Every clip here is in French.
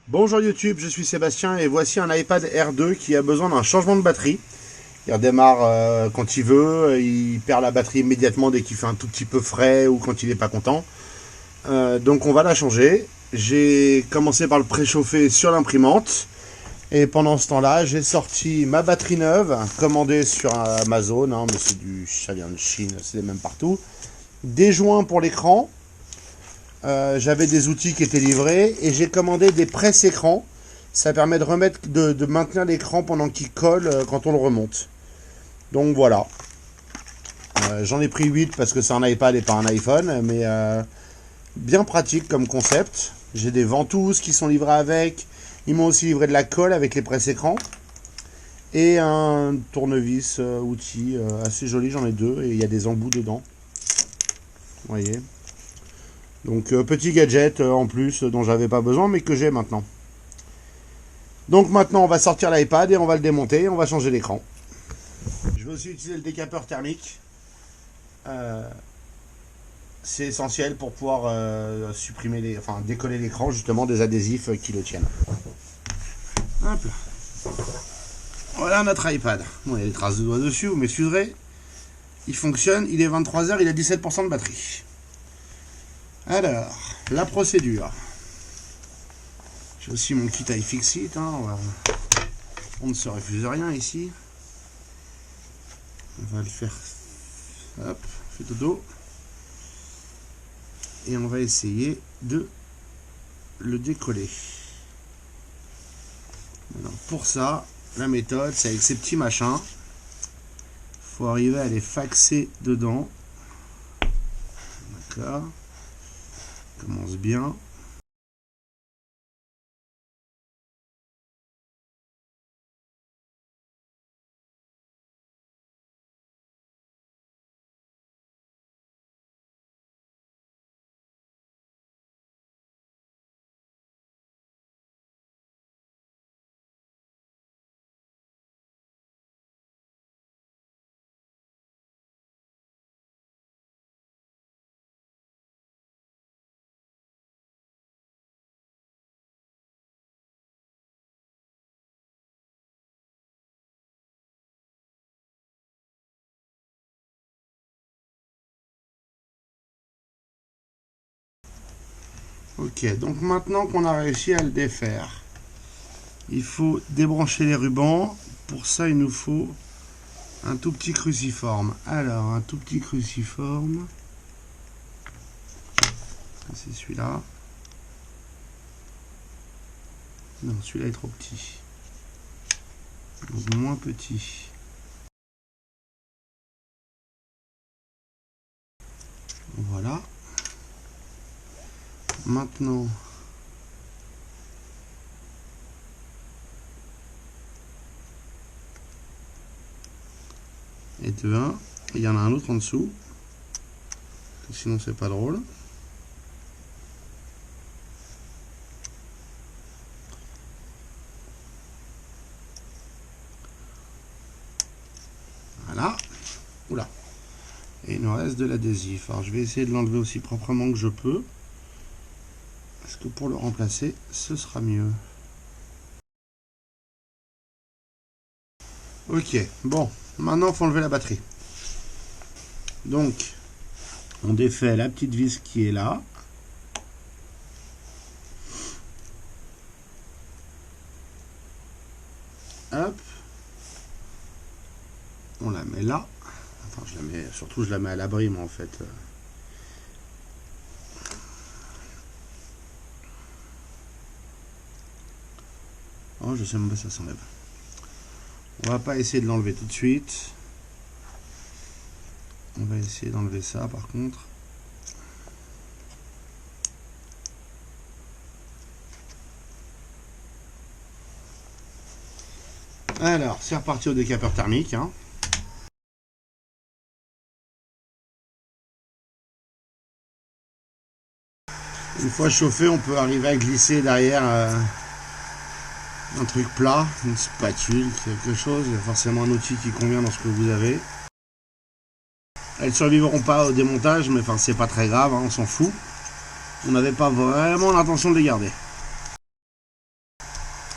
Bonjour YouTube, je suis Sébastien et voici un iPad R2 qui a besoin d'un changement de batterie. Il redémarre quand il veut, il perd la batterie immédiatement dès qu'il fait un tout petit peu frais ou quand il n'est pas content. Donc on va la changer. J'ai commencé par le préchauffer sur l'imprimante et pendant ce temps-là j'ai sorti ma batterie neuve commandée sur Amazon, hein, mais ça vient de Chine, c'est les mêmes partout. Des joints pour l'écran. J'avais des outils qui étaient livrés et j'ai commandé des presse-écrans. Ça permet de maintenir l'écran pendant qu'il colle quand on le remonte. Donc voilà. J'en ai pris 8 parce que c'est un iPad et pas un iPhone, mais bien pratique comme concept. J'ai des ventouses qui sont livrées avec. Ils m'ont aussi livré de la colle avec les presse-écrans. Et un tournevis outil assez joli, j'en ai deux et il y a des embouts dedans. Vous voyez. Donc petit gadget en plus dont j'avais pas besoin mais que j'ai maintenant. Donc maintenant on va sortir l'iPad et on va le démonter et on va changer l'écran. Je vais aussi utiliser le décapeur thermique. C'est essentiel pour pouvoir décoller l'écran justement des adhésifs qui le tiennent. Hop là. Voilà notre iPad. Bon, il y a des traces de doigts dessus, vous m'excuserez. Il fonctionne, il est 23h, il a 17% de batterie. Alors, la procédure. J'ai aussi mon kit iFixit. Hein, on ne se refuse rien ici. On va le faire. Hop, fait dodo. Et on va essayer de le décoller. Alors, pour ça, la méthode, c'est avec ces petits machins. Il faut arriver à les faxer dedans. D'accord. Commence bien. Ok, donc maintenant qu'on a réussi à le défaire, il faut débrancher les rubans. Pour ça, il nous faut un tout petit cruciforme. Alors, un tout petit cruciforme. C'est celui-là. Non, celui-là est trop petit. Donc, moins petit. Voilà. Maintenant, et de 1, il y en a un autre en dessous, sinon c'est pas drôle. Voilà. Oula. Et il nous reste de l'adhésif. Alors je vais essayer de l'enlever aussi proprement que je peux. Parce que pour le remplacer, ce sera mieux. Ok, bon, maintenant il faut enlever la batterie. Donc, on défait la petite vis qui est là. Hop. On la met là. Enfin, surtout je la mets à l'abri, moi en fait. Oh, je sais même pas si ça s'enlève. On va pas essayer de l'enlever tout de suite. On va essayer d'enlever ça par contre. Alors, c'est reparti au décapeur thermique. Hein. Une fois chauffé, on peut arriver à glisser derrière un truc plat, une spatule, quelque chose. Il y a forcément un outil qui convient dans ce que vous avez. Elles ne survivront pas au démontage, mais enfin, c'est pas très grave, hein, on s'en fout. On n'avait pas vraiment l'intention de les garder.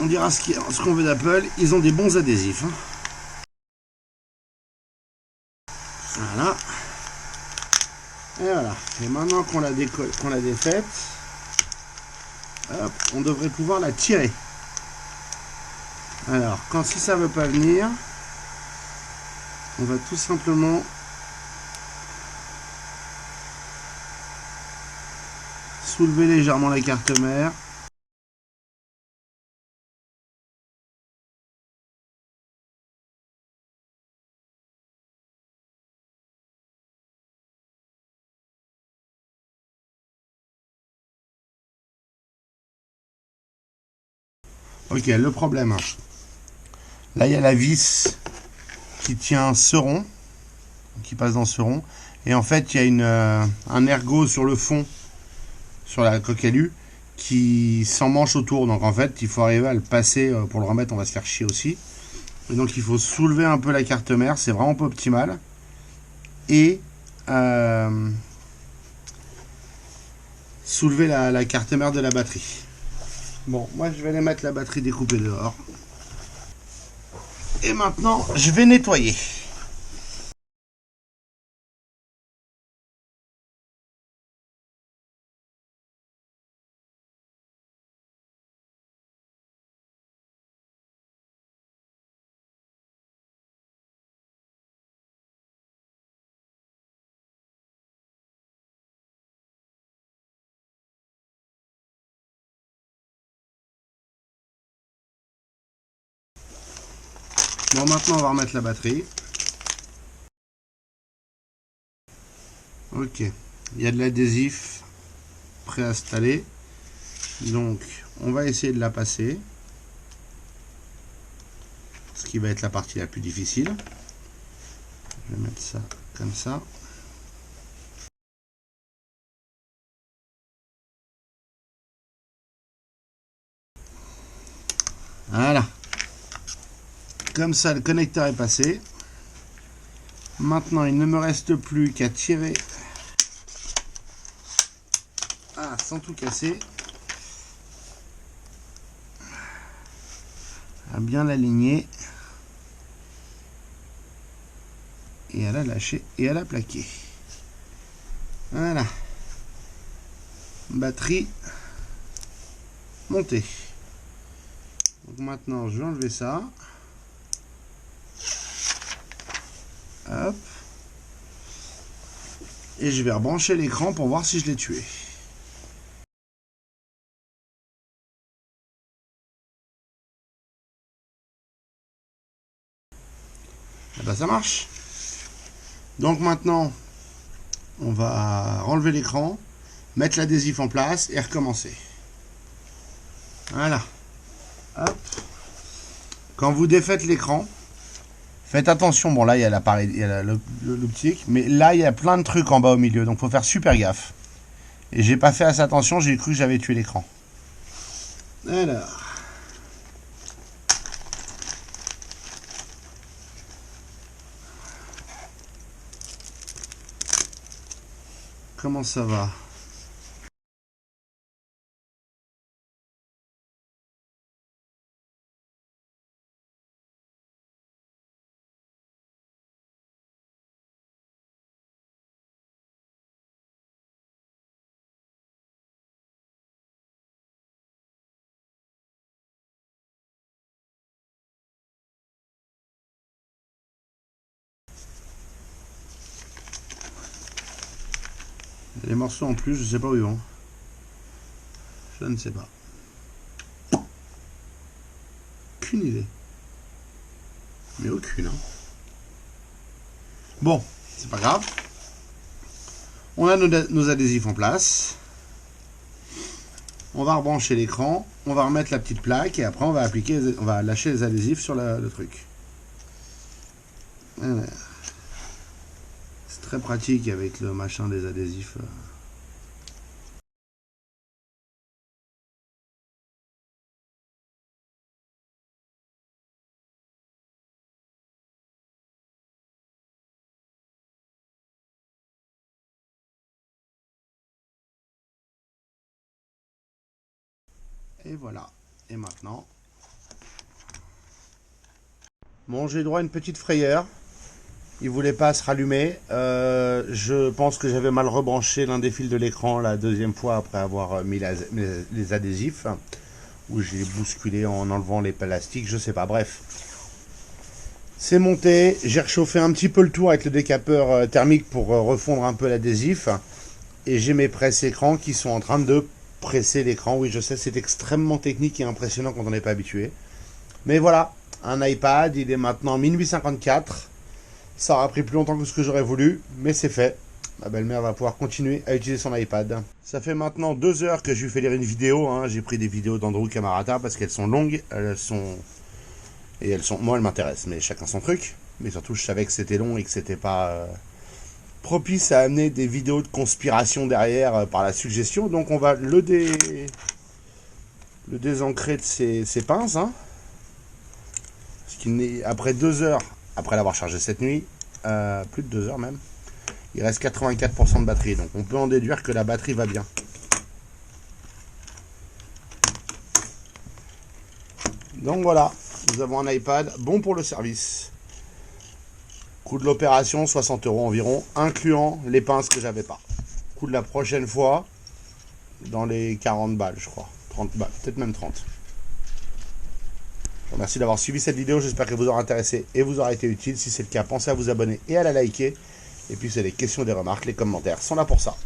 on dira ce qu'on veut d'Apple, ils ont des bons adhésifs. Hein. Voilà. Et voilà. Et maintenant qu'on l'a défaite, hop, on devrait pouvoir la tirer. Alors, si ça veut pas venir, on va tout simplement soulever légèrement la carte mère. Ok, le problème. Là, il y a la vis qui tient ce rond, qui passe dans ce rond. Et en fait, il y a un ergot sur le fond, sur la coque alu, qui s'emmanche autour. Donc en fait, il faut arriver à le passer. Pour le remettre, on va se faire chier aussi. Et donc il faut soulever un peu la carte mère. C'est vraiment pas optimal. Et soulever la carte mère de la batterie. Bon, moi je vais aller mettre la batterie découpée dehors. Et maintenant, je vais nettoyer. Bon, maintenant on va remettre la batterie. Ok, il y a de l'adhésif préinstallé. Donc, on va essayer de la passer. Ce qui va être la partie la plus difficile. Je vais mettre ça comme ça. Voilà. Comme ça, le connecteur est passé. Maintenant, il ne me reste plus qu'à tirer sans tout casser. À bien l'aligner. Et à la lâcher et à la plaquer. Voilà. Batterie montée. Donc maintenant, je vais enlever ça. Hop. Et je vais rebrancher l'écran pour voir si je l'ai tué. Et ben ça marche. Donc maintenant, on va enlever l'écran, mettre l'adhésif en place et recommencer. Voilà. Hop. Quand vous défaites l'écran, faites attention. Bon là, il y a l'appareil, il y a l'optique, mais là, il y a plein de trucs en bas au milieu, donc faut faire super gaffe. Et j'ai pas fait assez attention, j'ai cru que j'avais tué l'écran. Alors. Comment ça va? Les morceaux en plus, je sais pas où ils vont. Je ne sais pas. Aucune idée. Mais aucune. Hein. Bon, c'est pas grave. On a nos adhésifs en place. On va rebrancher l'écran. On va remettre la petite plaque et après on va on va lâcher les adhésifs sur le truc. Voilà. C'est très pratique avec le machin des adhésifs. Et voilà. Et maintenant, Bon, j'ai droit à une petite frayeur. Il voulait pas se rallumer. Je pense que j'avais mal rebranché l'un des fils de l'écran la deuxième fois après avoir mis les adhésifs. Où j'ai bousculé en enlevant les plastiques, je sais pas, bref. C'est monté, j'ai réchauffé un petit peu le tour avec le décapeur thermique pour refondre un peu l'adhésif. Et j'ai mes presse-écrans qui sont en train de presser l'écran. Oui, je sais, c'est extrêmement technique et impressionnant quand on n'est pas habitué. Mais voilà, un iPad, il est maintenant minuit 54. Ça aura pris plus longtemps que ce que j'aurais voulu, mais c'est fait. Ma belle-mère va pouvoir continuer à utiliser son iPad. Ça fait maintenant 2 heures que je lui fais lire une vidéo. Hein. J'ai pris des vidéos d'Andrew Camarata parce qu'elles sont longues. Moi, elles m'intéressent, mais chacun son truc. Mais surtout, je savais que c'était long et que c'était pas propice à amener des vidéos de conspiration derrière par la suggestion. Donc, on va le désancrer de ses pinces. Hein. Après 2 heures, après l'avoir chargé cette nuit, plus de 2 heures même, il reste 84% de batterie, donc on peut en déduire que la batterie va bien. Donc voilà, nous avons un iPad bon pour le service. Coût de l'opération, 60 € environ, incluant les pinces que j'avais pas. Coût de la prochaine fois, dans les 40 balles je crois, 30 balles, peut-être même 30. Je vous remercie d'avoir suivi cette vidéo, j'espère qu'elle vous aura intéressé et vous aura été utile. Si c'est le cas, pensez à vous abonner et à la liker. Et puis c'est des questions, des remarques, les commentaires sont là pour ça.